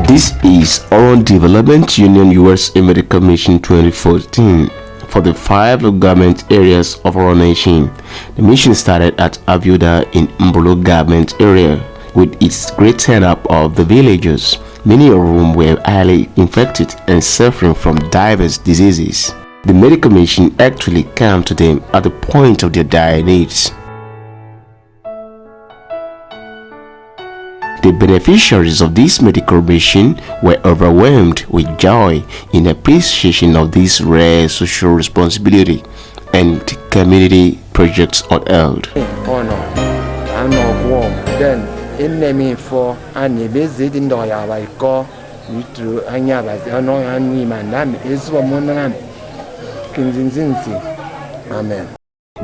This is Oron Development Union USA Medical Mission 2014 for the 5 government areas of our nation. The mission started at Aviuda in Mbolo government area with its great turn-up of the villagers, many of whom were highly infected and suffering from diverse diseases. The medical mission actually came to them at the point of their dire needs. The beneficiaries of this medical mission were overwhelmed with joy in appreciation of this rare social responsibility and community projects upheld.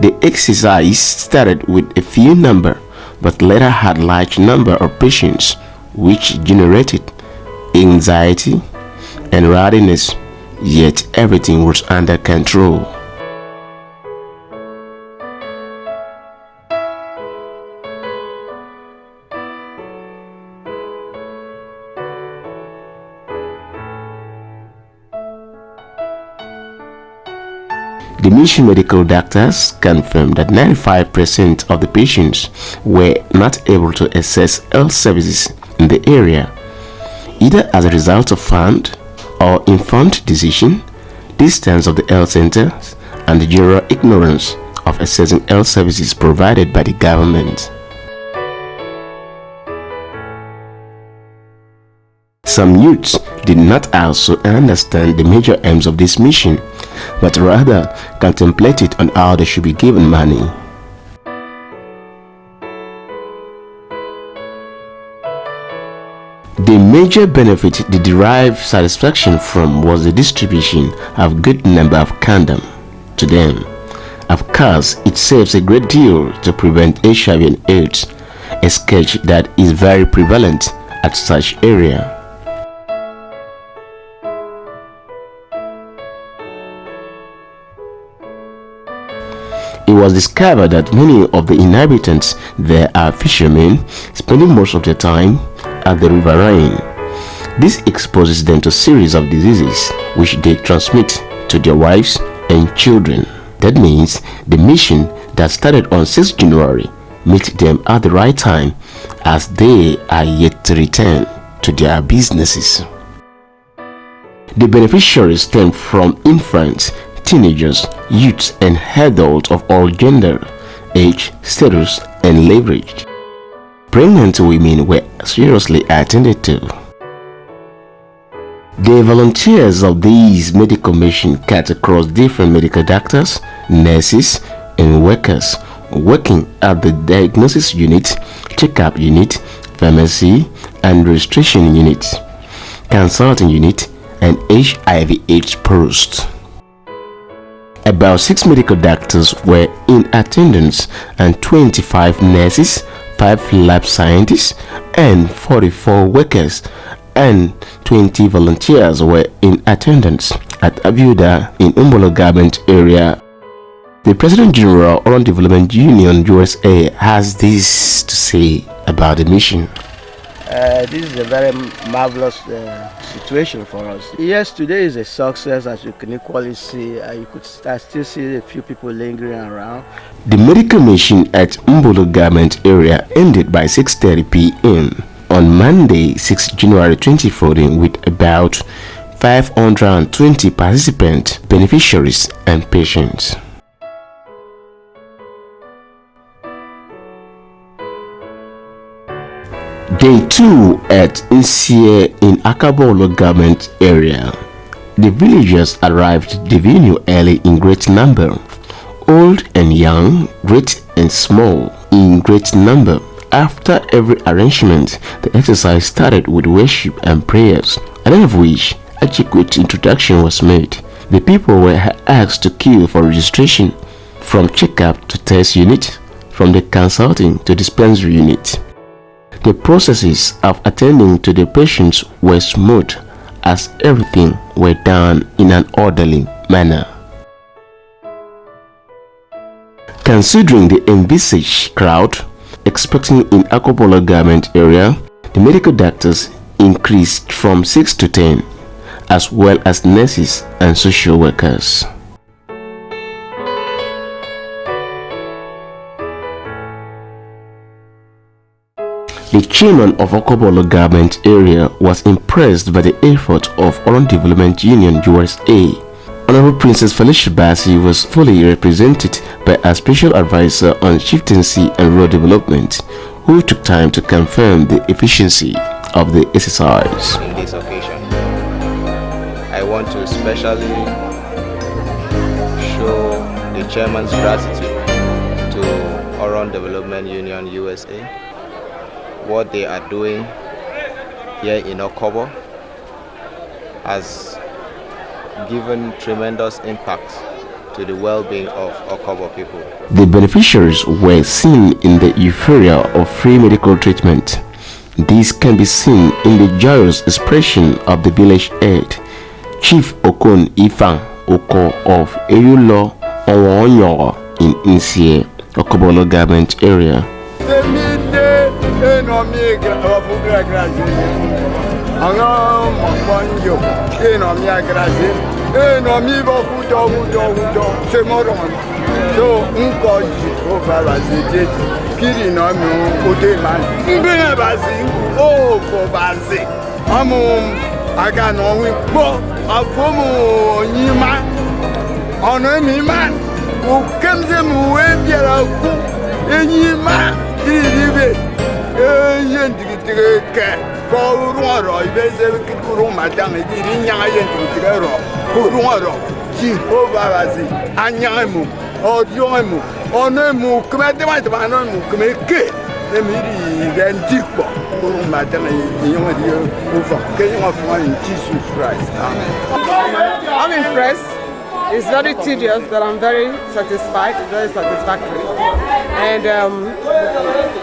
The exercise started with a few number, but later had large number of patients, which generated anxiety and readiness, yet everything was under control. The mission medical doctors confirmed that 95% of the patients were not able to access health services in the area, either as a result of fund or informed decision, distance of the health centers, and the general ignorance of accessing health services provided by the government. Some youths did not also understand the major aims of this mission, but rather contemplated on how they should be given money. The major benefit they derived satisfaction from was the distribution of good number of condom to them. Of course, it saves a great deal to prevent HIV and AIDS, a scourge that is very prevalent at such area. It was discovered that many of the inhabitants there are fishermen, spending most of their time at the riverine. This exposes them to a series of diseases which they transmit to their wives and children. That means the mission that started on 6 January met them at the right time, as they are yet to return to their businesses. The beneficiaries stem from infants, teenagers, youths, and adults of all gender, age, status, and leverage. Pregnant women were seriously attended to. The volunteers of these medical mission cut across different medical doctors, nurses, and workers working at the diagnosis unit, checkup unit, pharmacy and registration unit, consulting unit, and HIV/AIDS post. About 6 medical doctors were in attendance, and 25 nurses, 5 lab scientists, and 44 workers and 20 volunteers were in attendance at Aviuda in Mbolo government area. The President General Oron Development Union USA has this to say about the mission. This is a very marvelous situation for us. Yes, today is a success, as you can equally see. You could still see a few people lingering around. The medical mission at Mbolo government area ended by 6:30 p.m. on Monday, 6 January 2014, with about 520 participants, beneficiaries, and patients. Day 2 at Nsie in Akabolo government area. The villagers arrived at the venue early in great number, old and young, great and small in great number. After every arrangement, the exercise started with worship and prayers, at the end of which adequate introduction was made. The people were asked to queue for registration, from checkup to test unit, from the consulting to dispensary unit. The processes of attending to the patients were smooth, as everything were done in an orderly manner. Considering the envisaged crowd expecting in Akopolo government area, the medical doctors increased from 6 to 10, as well as nurses and social workers. The chairman of Okobolo government area was impressed by the effort of Oron Development Union USA. Honorable Princess Felicia Bassi was fully represented by a special advisor on chieftaincy and road development, who took time to confirm the efficiency of the exercise. In this occasion, I want to especially show the chairman's gratitude to Oron Development Union USA. What they are doing here in Okobo has given tremendous impact to the well-being of Okobo people. The beneficiaries were seen in the euphoria of free medical treatment. This can be seen in the joyous expression of the village head, Chief Okon Ifan Oko of Eyulo Onwonyo in Insie, Okobolo government area. I'm impressed. It's very tedious, but I'm very satisfied. It's very satisfactory. And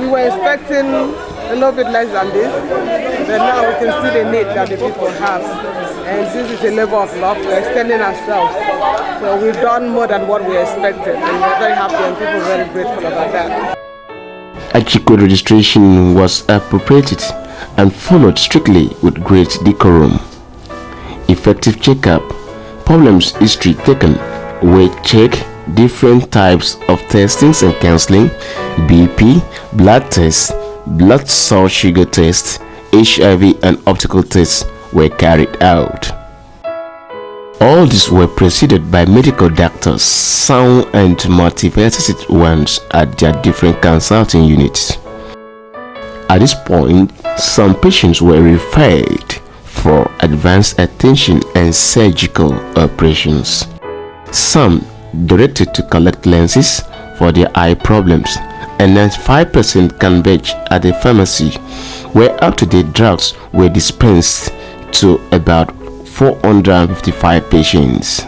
we were expecting a little bit less than this, but now we can see the need that the people have. And since it's a labor of love, we're extending ourselves. So we've done more than what we expected, and we're very happy and people are very grateful about that. Achiko registration was appropriated and followed strictly with great decorum. Effective checkup, problems history taken, weight check, different types of testings and counseling, BP, blood tests, blood salt sugar tests, HIV and optical tests were carried out. All these were preceded by medical doctors, sound and multifaceted ones at their different consulting units. At this point, some patients were referred for advanced attention and surgical operations. Some directed to collect lenses for their eye problems, and 95% converged at the pharmacy, where up-to-date drugs were dispensed to about 455 patients.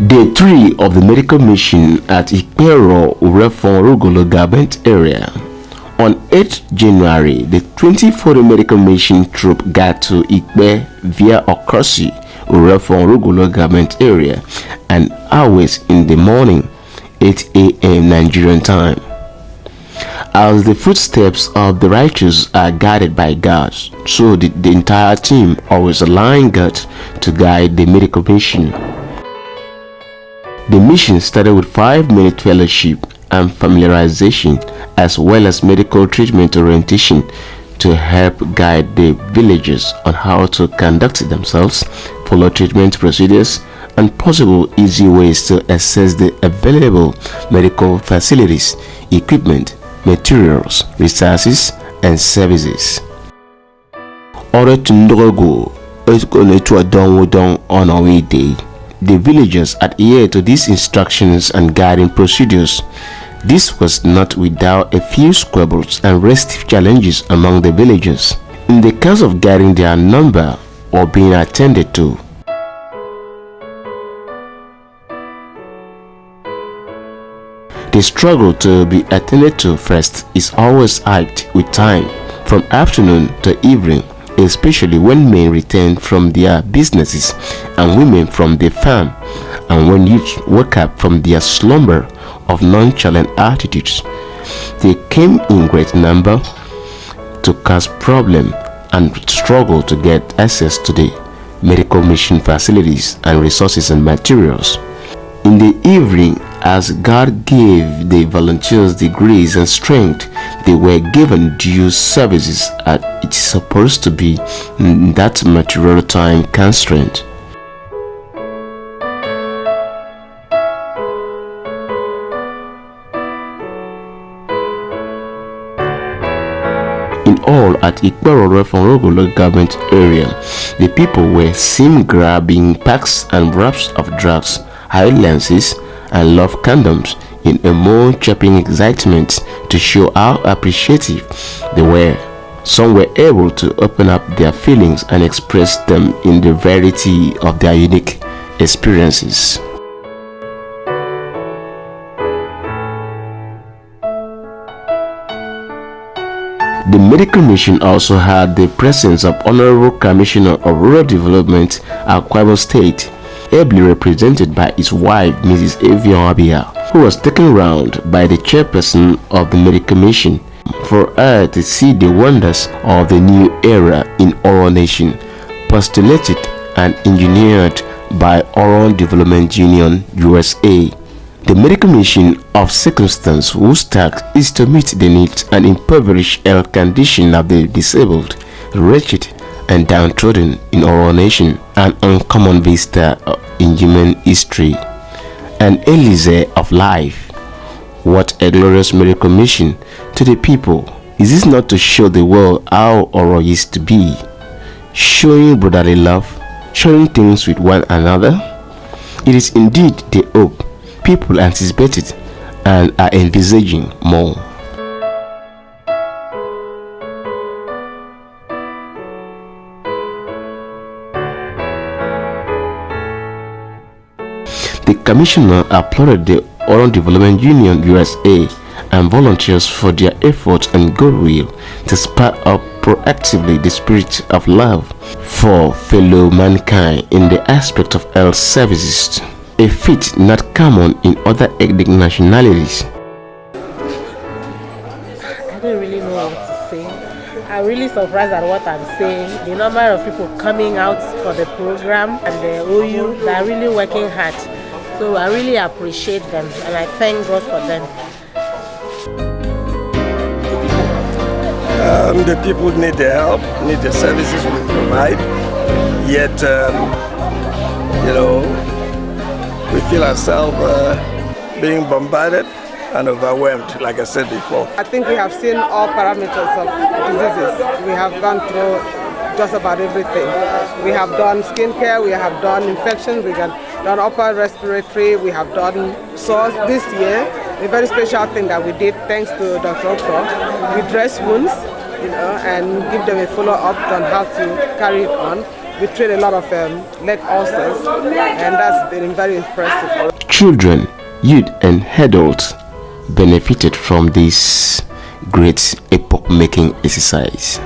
Day 3 of the medical mission at Ikpero Urefon Rugolo government area. On 8 January, the 24th medical mission troop got to Ikpe via Okosi Urefon Rugolo government area and hours in the morning, 8 a.m. Nigerian time. As the footsteps of the righteous are guided by God, so did the entire team always align God to guide the medical mission. The mission started with 5-minute fellowship and familiarization, as well as medical treatment orientation to help guide the villagers on how to conduct themselves, follow treatment procedures, and possible easy ways to access the available medical facilities, equipment, materials, resources, and services. Order to Ndogo is going to a down on our way day. The villagers adhere to these instructions and guiding procedures. This was not without a few squabbles and restive challenges among the villagers in the case of getting their number or being attended to. The struggle to be attended to first is always hyped with time, from afternoon to evening, especially when men return from their businesses and women from the farm, and when youth wake up from their slumber of nonchalant attitudes. They came in great number to cause problem and struggle to get access to the medical mission facilities and resources and materials. In the evening, as God gave the volunteers the grace and strength, they were given due services as it's supposed to be in that material time constraint. In all, at Ikparo Reform government area, the people were seen grabbing packs and wraps of drugs, high lenses, and love condoms in a more chopping excitement to show how appreciative they were. Some were able to open up their feelings and express them in the variety of their unique experiences. The medical mission also had the presence of Honorable Commissioner of Rural Development, Akwa Ibom State, ably represented by his wife, Mrs. Avion Abia, who was taken round by the chairperson of the medical mission for her to see the wonders of the new era in Oron Nation, postulated and engineered by Oron Development Union, USA. The medical mission of circumstance whose task is to meet the needs and impoverished health condition of the disabled, wretched, and downtrodden in our nation, an uncommon vista in human history, an elixir of life. What a glorious medical mission to the people! Is this not to show the world how Oro used to be, showing brotherly love, sharing things with one another? It is indeed the hope people anticipated and are envisaging more. The commissioner applauded the Oron Development Union USA and volunteers for their efforts and goodwill to spur up proactively the spirit of love for fellow mankind in the aspect of health services, a feat not common in other ethnic nationalities. I don't really know what to say. I'm really surprised at what I'm saying. The number of people coming out for the program and the OU, they are really working hard. So I really appreciate them and I thank God for them. The people need the help, need the services we provide. Yet, we feel ourselves being bombarded and overwhelmed, like I said before. I think we have seen all parameters of diseases. We have gone through just about everything. We have done skincare, we have done infections, we have done upper respiratory, we have done sores. This year, a very special thing that we did, thanks to Dr. Oron, we dress wounds, and give them a follow-up on how to carry it on. We treat a lot of leg ulcers, and that's been very impressive. Children, youth, and adults benefited from this great epoch-making exercise.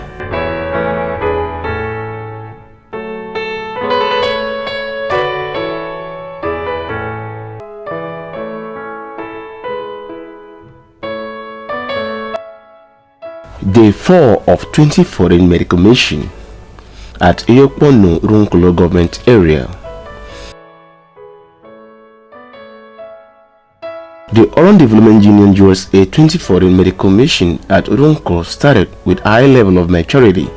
Day 4 of 2014 medical mission at Oyopono Runkolo government area. The Oron Development Union USA 2014 medical mission at Urunko started with high level of maturity,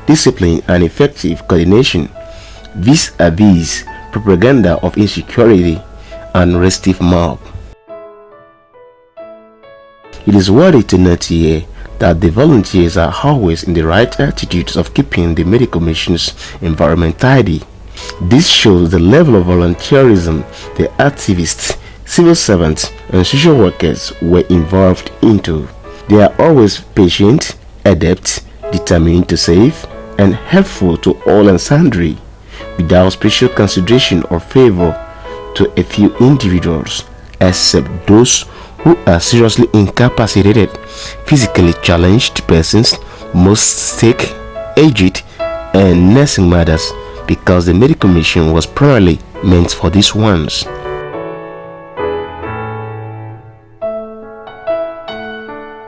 discipline, and effective coordination vis-a-vis propaganda of insecurity and restive mob. It is worthy to note here that the volunteers are always in the right attitudes of keeping the medical mission's environment tidy. This shows the level of volunteerism the activists, civil servants, and social workers were involved into. They are always patient, adept, determined to save, and helpful to all and sundry, without special consideration or favor to a few individuals, except those who are seriously incapacitated, physically challenged persons, most sick, aged, and nursing mothers, because the medical mission was primarily meant for these ones.